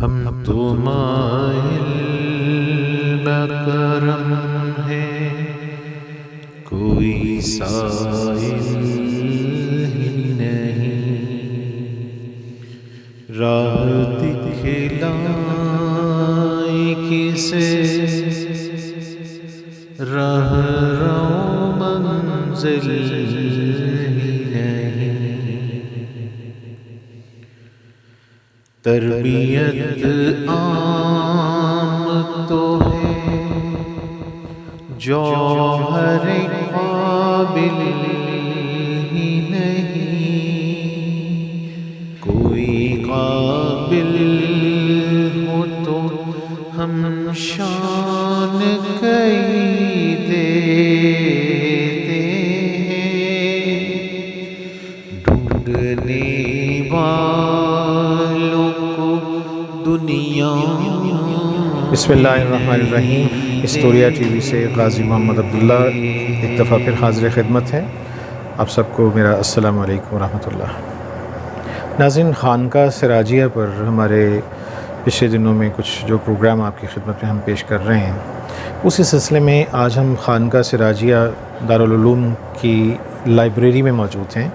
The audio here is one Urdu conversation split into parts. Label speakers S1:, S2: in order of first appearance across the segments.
S1: ہم تو مائل بکرم ہے، کوئی سائل ہی نہیں، راہ دکھلائیں کسے، راہ رو منزل ہی نہیں، تربیت عام تو ہے، جوہر قابل ہی نہیں، کوئی قابل ہو تو ہم شان کئی دیتے ہیں، ڈھونڈنے والوں کو دنیا۔
S2: بسم اللہ الرحمن الرحیم۔ ہسٹوریا ٹی وی سے غازی محمد عبداللہ ایک دفعہ پھر حاضر خدمت ہے۔ آپ سب کو میرا السلام علیکم ورحمۃ اللہ۔ ناظرین، خانقاہ سراجیہ پر ہمارے پچھلے دنوں میں کچھ جو پروگرام آپ کی خدمت میں ہم پیش کر رہے ہیں، اسی سلسلے میں آج ہم خانقاہ سراجیہ دارالعلوم کی لائبریری میں موجود ہیں،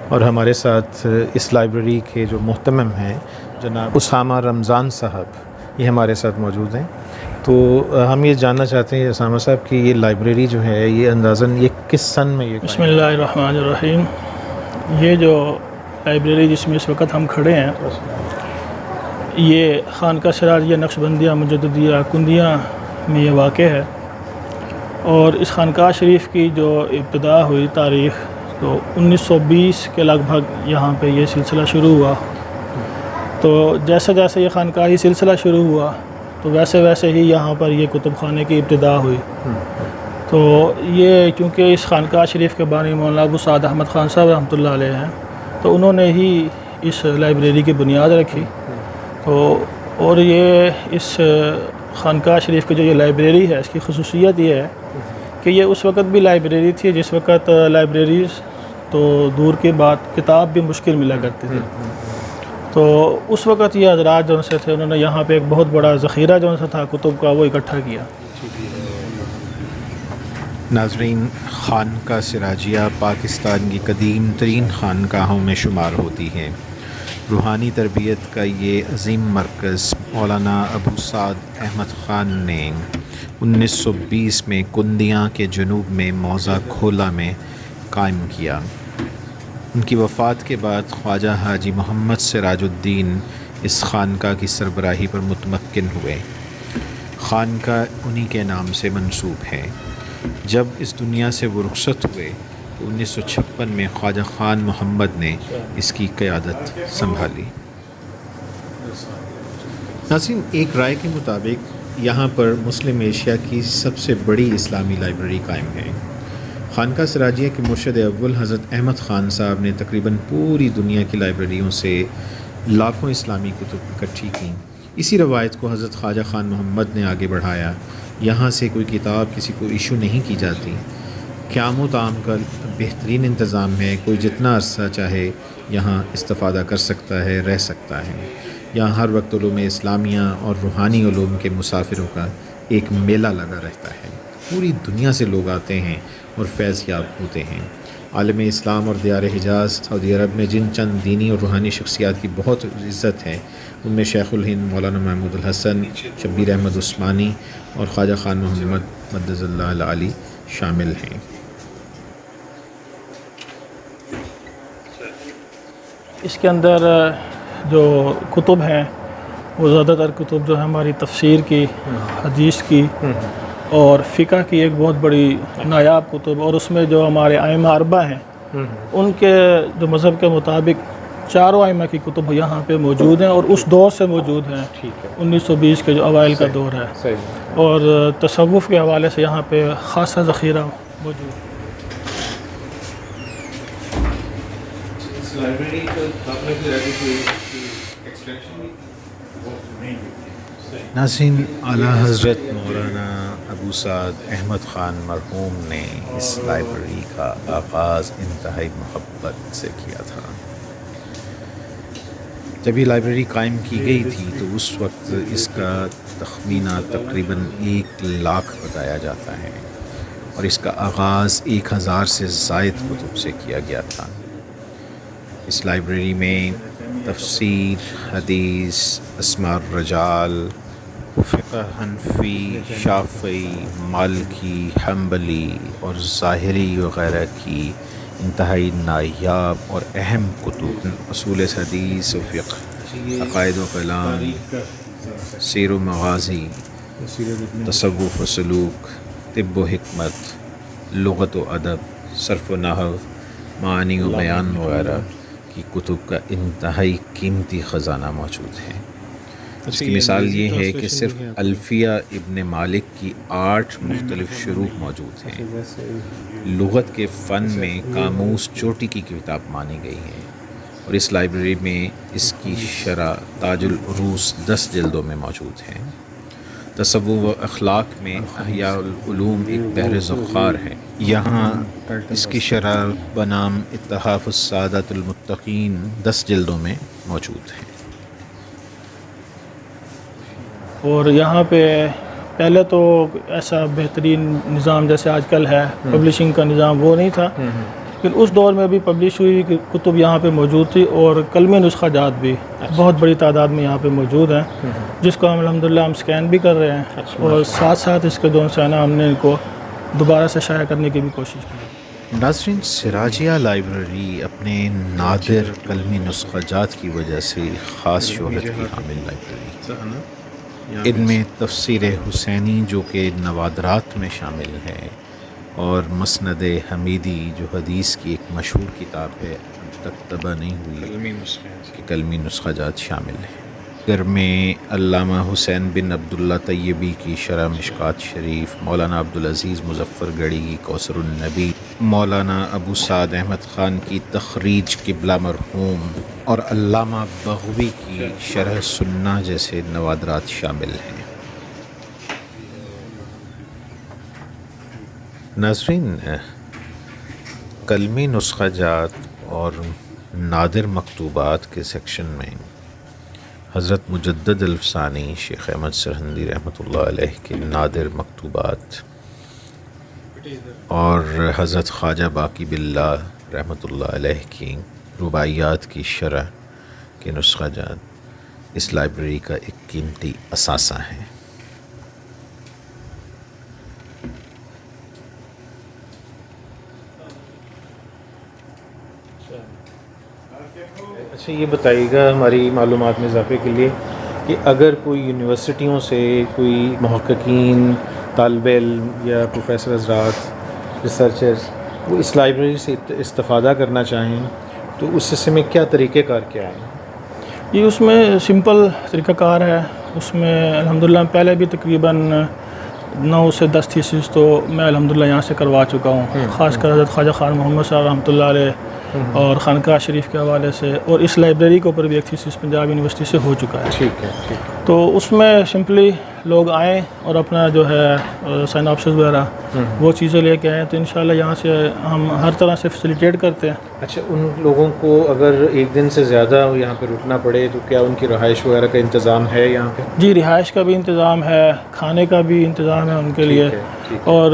S2: اور ہمارے ساتھ اس لائبریری کے جو مہتمم ہیں جناب اسامہ رمضان صاحب، یہ ہمارے ساتھ موجود ہیں۔ تو ہم یہ جاننا چاہتے ہیں اسامہ صاحب کہ یہ لائبریری جو ہے یہ اندازاً یہ کس سن میں یہ
S3: بسم اللہ الرحمن الرحیم۔ یہ جو لائبریری جس میں اس وقت ہم کھڑے ہیں، یہ خانقاہ سراجیہ نقشبندیہ مجددیہ کندیہ میں یہ واقع ہے، اور اس خانقاہ شریف کی جو ابتدا ہوئی تاریخ تو 1920 کے لگ بھگ یہاں پہ یہ سلسلہ شروع ہوا۔ تو جیسے جیسے یہ خانقاہی سلسلہ شروع ہوا تو ویسے ویسے ہی یہاں پر یہ کتب خانے کی ابتدا ہوئی۔ تو یہ چونکہ اس خانقاہ شریف کے بانی مولانا ابو سعد احمد خان صاحب رحمۃ اللہ علیہ ہیں، تو انہوں نے ہی اس لائبریری کی بنیاد رکھی۔ تو اور یہ اس خانقاہ شریف کی جو یہ لائبریری ہے، اس کی خصوصیت یہ ہے کہ یہ اس وقت بھی لائبریری تھی جس وقت لائبریریز تو دور کی بات کتاب بھی مشکل ملا کرتی تھی۔ تو اس وقت یہ حضرات جو سے تھے، انہوں نے یہاں پہ ایک بہت بڑا ذخیرہ جو سے تھا کتب کا، وہ اکٹھا کیا۔
S2: ناظرین، خانقاہ سراجیہ پاکستان کی قدیم ترین خانقاہوں میں شمار ہوتی ہے۔ روحانی تربیت کا یہ عظیم مرکز مولانا ابو سعد احمد خان نے 1920 میں کندیاں کے جنوب میں موضع کھولا میں قائم کیا۔ ان کی وفات کے بعد خواجہ حاجی محمد سراج الدین اس خانقاہ کی سربراہی پر متمکن ہوئے۔ خانقاہ انہی کے نام سے منسوب ہے۔ جب اس دنیا سے وہ رخصت ہوئے تو 1956 میں خواجہ خان محمد نے اس کی قیادت سنبھالی۔ ناظرین، ایک رائے کے مطابق یہاں پر مسلم ایشیا کی سب سے بڑی اسلامی لائبریری قائم ہے۔ خانقاہ سراجیہ کے مرشد اول حضرت احمد خان صاحب نے تقریباً پوری دنیا کی لائبریریوں سے لاکھوں اسلامی کتب اکٹھی کیں۔ اسی روایت کو حضرت خواجہ خان محمد نے آگے بڑھایا۔ یہاں سے کوئی کتاب کسی کو ایشو نہیں کی جاتی۔ قیام و طعام کا بہترین انتظام ہے، کوئی جتنا عرصہ چاہے یہاں استفادہ کر سکتا ہے، رہ سکتا ہے۔ یہاں ہر وقت علوم اسلامیہ اور روحانی علوم کے مسافروں کا ایک میلہ لگا رہتا ہے۔ پوری دنیا سے لوگ آتے ہیں اور فیض یاب ہوتے ہیں۔ عالم اسلام اور دیار حجاز سعودی عرب میں جن چند دینی اور روحانی شخصیات کی بہت عزت ہے، ان میں شیخ الہند مولانا محمود الحسن، شبیر احمد عثمانی اور خواجہ خان محمد مدظ اللہ العالی شامل ہیں۔
S3: اس کے اندر جو کتب ہیں وہ زیادہ تر کتب جو ہے ہماری تفسیر کی، حدیث کی اور فقہ کی ایک بہت بڑی نایاب کتب، اور اس میں جو ہمارے ائمہ اربعہ ہیں ان کے جو مذہب کے مطابق چاروں ائمہ کی کتب یہاں پہ موجود ہیں، اور اس دور سے موجود ہیں۔ 1920 کے جو اوائل کا دور ہے، اور تصوف کے حوالے سے یہاں پہ خاصا ذخیرہ موجود ہے۔
S2: ناظرین، اعلیٰ حضرت مولانا ابو سعد احمد خان مرحوم نے اس لائبریری کا آغاز انتہائی محبت سے کیا تھا۔ جب یہ لائبریری قائم کی گئی تھی تو اس وقت اس کا تخمینہ تقریباً 1 لاکھ بتایا جاتا ہے، اور اس کا آغاز 1000 سے زائد کتب سے کیا گیا تھا۔ اس لائبریری میں تفسیر، حدیث، اسماء الرجال، فقہ حنفی، شافعی، مالکی، حنبلی اور ظاہری وغیرہ کی انتہائی نایاب اور اہم کتب، اصول حدیث و فقہ، عقائد و کلام، سیر و مغازی، تصوف و سلوک، طب و حکمت، لغت و ادب، صرف و نحو، معانی و بیان وغیرہ کی کتب کا انتہائی قیمتی خزانہ موجود ہے۔ اس کی مثال یہ ہے کہ صرف الفیہ ابن مالک کی 8 مختلف شروح موجود ہیں۔ لغت کے فن میں قاموس چوٹی کی کتاب مانی گئی ہے، اور اس لائبریری میں اس کی شرح تاج العروس 10 جلدوں میں موجود ہے۔ تصوف و اخلاق میں احیاء العلوم ایک بحر ذخار ہے، یہاں اس کی شرح بنام اتحاف السادات المتقین 10 جلدوں میں موجود ہے۔
S3: اور یہاں پہ پہلے تو ایسا بہترین نظام جیسے آج کل ہے پبلشنگ کا نظام وہ نہیں تھا، لیکن اس دور میں بھی پبلش ہوئی کتب یہاں پہ موجود تھی، اور کلمی نسخہ جات بھی بہت بڑی تعداد میں یہاں پہ موجود ہیں، جس کو ہم الحمدللہ ہم سکین بھی کر رہے ہیں، اور ساتھ ساتھ اس کے دونوں سے ہم نے ان کو دوبارہ سے شائع کرنے کی بھی کوشش کی۔
S2: ناظرین، سراجیہ لائبریری اپنے نادر قلمی نسخہ جات کی وجہ سے خاص شہرت کی حامل لائبریری۔ ان میں تفسیر حسینی جو کہ نوادرات میں شامل ہے، اور مسند حمیدی جو حدیث کی ایک مشہور کتاب ہے، اب تک طبع نہیں ہوئی، کہ قلمی نسخہ جات شامل ہیں۔ گر میں علامہ حسین بن عبداللہ طیبی کی شرح مشکات شریف، مولانا عبدالعزیز مظفر گڑھی کی کوثر النبی، مولانا ابو سعد احمد خان کی تخریج قبلہ مرحوم، اور علامہ بغوی کی شرح سنہ جیسے نوادرات شامل ہیں۔ ناظرین، قلمی نسخہ جات اور نادر مکتوبات کے سیکشن میں حضرت مجدد الفسانی شیخ احمد سرہندی رحمۃ اللہ علیہ کے نادر مکتوبات اور حضرت خواجہ باقی باللہ رحمۃ اللہ علیہ کی رباعیات کی شرح کے نسخہ جات اس لائبریری کا ایک قیمتی اثاثہ ہیں۔
S4: اچھا، یہ بتائیے گا ہماری معلومات میں اضافے کے لیے کہ اگر کوئی یونیورسٹیوں سے کوئی محققین، طالب علم یا پروفیسر حضرات، ریسرچرز وہ اس لائبریری سے استفادہ کرنا چاہیں تو اس سلسلے میں کیا طریقہ کار کیا ہے؟
S3: یہ اس میں سمپل طریقہ کار ہے۔ اس میں الحمدللہ پہلے بھی تقریباً 9 سے 10 تھیسز تو میں الحمدللہ یہاں سے کروا چکا ہوں، خاص کر حضرت خواجہ خان محمد صاحب رحمۃ اللہ علیہ اور خانقاہ شریف کے حوالے سے، اور اس لائبریری کے اوپر بھی ایک تھیسس پنجاب یونیورسٹی سے ہو چکا ہے۔
S4: ٹھیک ہے،
S3: تو اس میں سمپلی لوگ آئیں اور اپنا جو ہے سائناپسس وغیرہ وہ چیزیں لے کے آئیں، تو انشاءاللہ یہاں سے ہم ہر طرح سے فیسیلیٹیٹ کرتے ہیں۔
S4: اچھا، ان لوگوں کو اگر ایک دن سے زیادہ یہاں پہ رکنا پڑے تو کیا ان کی رہائش وغیرہ کا انتظام ہے یہاں پہ؟
S3: جی، رہائش کا بھی انتظام ہے، کھانے کا بھی انتظام ہے ان کے لیے،
S4: ٹھیک
S3: اور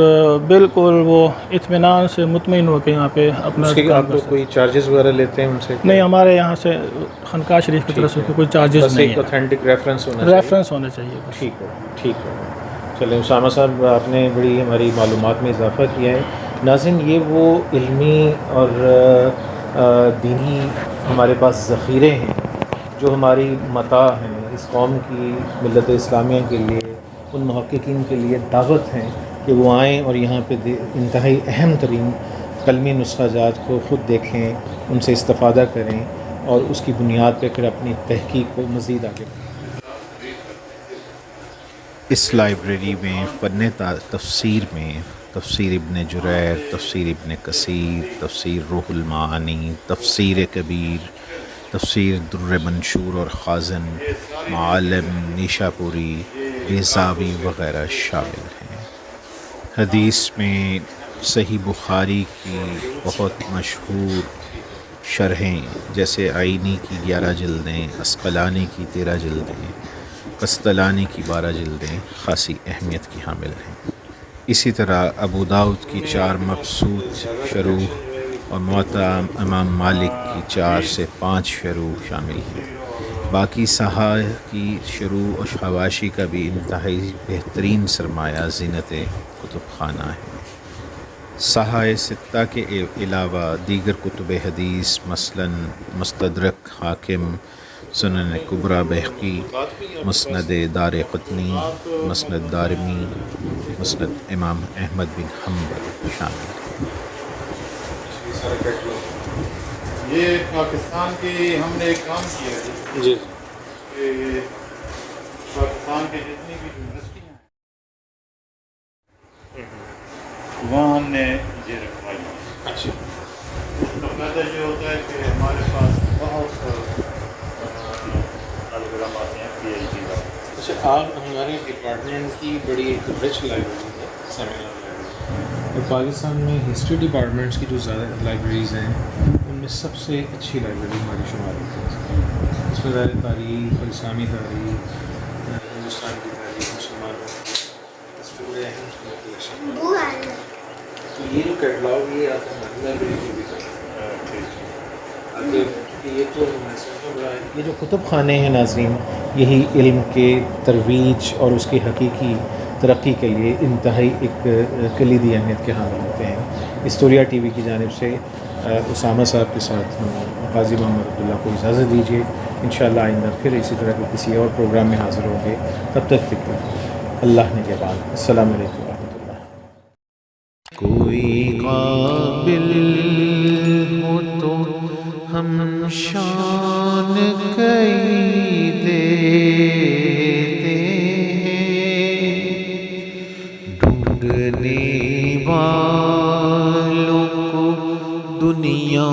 S3: بالکل وہ اطمینان سے مطمئن ہو کے یہاں پہ اپنا
S4: اس کے آپ لوگ کوئی چارجز وغیرہ لیتے ہیں ان سے؟
S3: نہیں، ہمارے یہاں سے خانقاہ شریف کی طرف سے کوئی چارجز
S4: بس
S3: نہیں
S4: ایک
S3: ہے،
S4: اوتھینٹک ریفرنس ہونا چاہیے۔
S3: ریفرنس ہونا چاہیے بس۔
S4: ٹھیک ہے۔ چلیں اسامہ صاحب، آپ نے بڑی ہماری معلومات میں اضافہ کیا ہے۔ ناظرین، یہ وہ علمی اور دینی ہمارے پاس ذخیرے ہیں جو ہماری متاع ہیں، اس قوم کی، ملت اسلامیہ کے لیے، ان محققین کے لیے دعوت ہیں کہ وہ آئیں اور یہاں پہ انتہائی اہم ترین قلمی نسخہ جات کو خود دیکھیں، ان سے استفادہ کریں، اور اس کی بنیاد پہ پھر اپنی تحقیق کو مزید آگے بڑھائیں۔
S2: اس لائبریری میں فن تفسیر میں تفسیر ابن جریر، تفسیر ابن کثیر، تفسیر روح المعانی، تفسیر کبیر، تفسیر در منشور اور خازن، معالم، نیشاپوری، بیضاوی وغیرہ شامل ہیں۔ حدیث میں صحیح بخاری کی بہت مشہور شرحیں جیسے آئینی کی 11 جلدیں، عسقلانی کی 13 جلدیں، قسطلانی کی 12 جلدیں خاصی اہمیت کی حامل ہیں۔ اسی طرح ابو داؤد کی 4 مبسوط شروح اور موطا امام مالک کی 4 سے 5 شروح شامل ہیں۔ باقی صحاح کی شروح اور حواشی کا بھی انتہائی بہترین سرمایہ زینت کتب خانہ ہے۔ صحاح ستہ کے علاوہ دیگر کتب حدیث مثلاً مستدرک حاکم، سنن کبریٰ بہقی، مسند دارقطنی، مسند دارمی، مسند امام احمد بن حنبل شامل ہیں۔
S5: یہ پاکستان کی ہم نے ایک کام کیا ہے
S4: جی
S5: کہ پاکستان کے جتنی بھی یونیورسٹیاں ہیں وہاں ہم نے یہ رکھوائی ہے۔
S4: اچھا
S5: اس کا فائدہ یہ ہوتا ہے کہ ہمارے پاس بہت طالب علم آتے ہیں پی ایچ ڈی کا۔
S4: اچھا، آپ ہمارے ڈپارٹمنٹ کی بڑی ایک رچ لائبریری ہے، سیمینر لائبریری، اور پاکستان میں ہسٹری ڈپارٹمنٹس کی جو زیادہ لائبریریز ہیں ان میں سب سے اچھی لائبریری ہماری شمار ہوتی ہے۔ اس میں ظاہر تاریخ اور اسلامی تاریخ، ہندوستان کی تاریخ، مسلمانوں کی، اس پہ بڑے اہم کلیکشن ہیں۔ تو یہ جو کیٹلاگ یہ آپ ہماری لائبریری کی بھی کریں یہ تو یہ جو کتب خانے ہیں ناظرین، یہی علم کے ترویج اور اس کی حقیقی ترقی کے لیے انتہائی ایک کلیدی اہمیت کے حامل ہوتے ہیں۔ اسٹوریا ٹی وی کی جانب سے اسامہ صاحب کے ساتھ ہم قاضی محمد عبداللہ کو اجازت دیجیے، انشاءاللہ آئندہ پھر اسی طرح کے کسی اور پروگرام میں حاضر ہوں گے۔ تب تک اللہ نگہبان۔ السلام علیکم ورحمۃ اللہ۔
S1: کوئی قابل ہو تو ہم شان کئی دیتے ہیں، ڈھونڈنے والوں کو دنیا